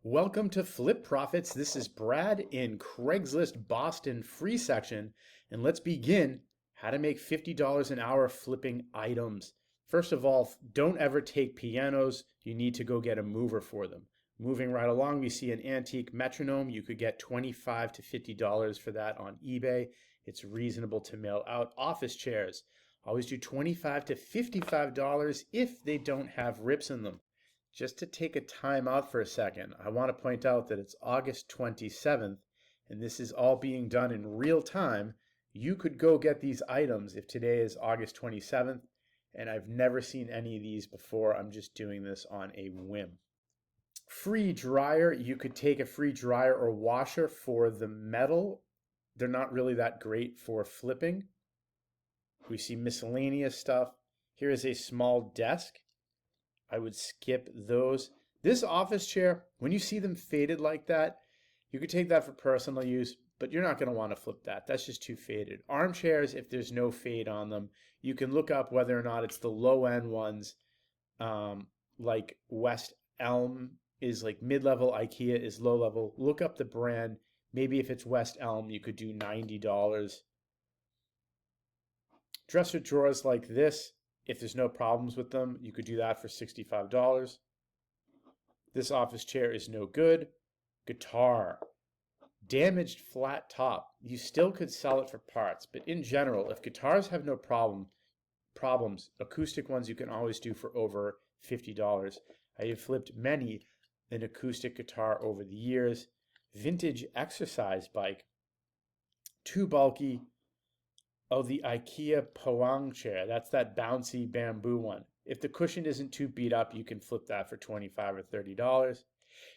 Welcome to Flip Profits. This is Brad in Craigslist Boston free section, and let's begin how to make $50 an hour flipping items. First of all, don't ever take pianos. You need to go get a mover for them. Moving right along, we see an antique metronome. You could get $25 to $50 for that on eBay. It's reasonable to mail out. Office chairs. Always do $25 to $55 if they don't have rips in them. Just to take a time out for a second, I want to point out that it's August 27th, and this is all being done in real time. You could go get these items if today is August 27th, and I've never seen any of these before. I'm just doing this on a whim. Free dryer, you could take a free dryer or washer for the metal. They're not really that great for flipping. We see miscellaneous stuff. Here is a small desk. I would skip those. This office chair, when you see them faded like that, you could take that for personal use, but you're not going to want to flip that. That's just too faded. Armchairs, if there's no fade on them, you can look up whether or not it's the low-end ones, like West Elm is like mid-level, IKEA is low-level. Look up the brand. Maybe if it's West Elm, you could do $90. Dresser drawers like this, if there's no problems with them, you could do that for $65. This office chair is no good. Guitar. Damaged flat top. You still could sell it for parts, but in general, if guitars have no problems, acoustic ones you can always do for over $50. I have flipped many an acoustic guitar over the years. Vintage exercise bike. Too bulky. Oh, the IKEA Poang chair. That's that bouncy bamboo one. If the cushion isn't too beat up, you can flip that for $25 or $30.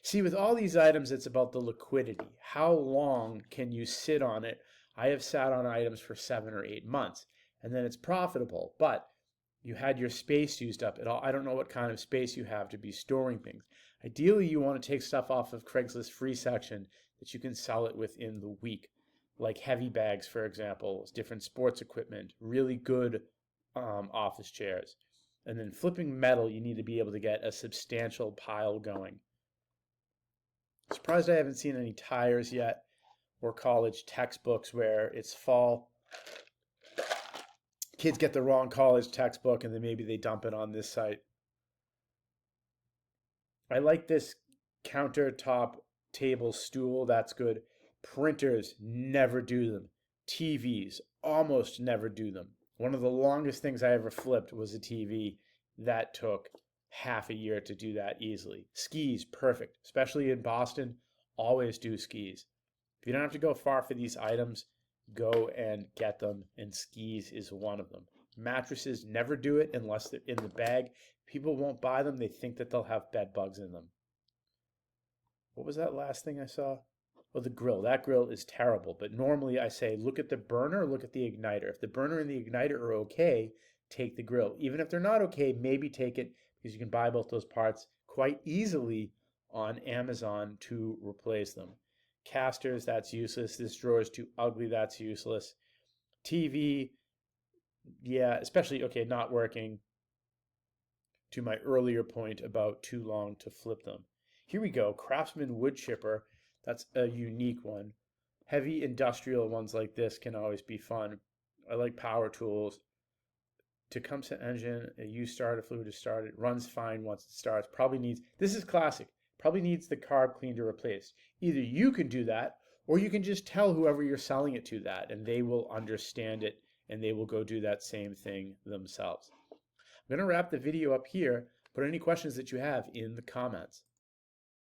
See, with all these items, it's about the liquidity. How long can you sit on it? I have sat on items for 7 or 8 months, and then it's profitable. But you had your space used up. I don't know what kind of space you have to be storing things. Ideally, you want to take stuff off of Craigslist free section that you can sell it within the week. Like heavy bags, for example, different sports equipment, really good office chairs. And then flipping metal, you need to be able to get a substantial pile going. Surprised I haven't seen any tires yet or college textbooks where it's fall. Kids get the wrong college textbook and then maybe they dump it on this site. I like this countertop table stool. That's good. Printers, never do them. TVs, almost never do them. One of the longest things I ever flipped was a TV. That took half a year to do that easily. Skis, perfect. Especially in Boston, always do skis. If you don't have to go far for these items, go and get them, and skis is one of them. Mattresses, never do it unless they're in the bag. People won't buy them. They think that they'll have bed bugs in them. What was that last thing I saw? Well, the grill. That grill is terrible. But normally I say, look at the burner, look at the igniter. If the burner and the igniter are okay, take the grill. Even if they're not okay, maybe take it because you can buy both those parts quite easily on Amazon to replace them. Casters, that's useless. This drawer is too ugly. That's useless. TV, yeah, especially, okay, not working. To my earlier point about too long to flip them. Here we go. Craftsman wood chipper. That's a unique one. Heavy industrial ones like this can always be fun. I like power tools. Tecumseh engine, a U-starter fluid to start it. Runs fine once it starts. Probably needs, this is classic, probably needs the carb cleaner replaced. Either you can do that, or you can just tell whoever you're selling it to that, and they will understand it, and they will go do that same thing themselves. I'm going to wrap the video up here. Put any questions that you have in the comments.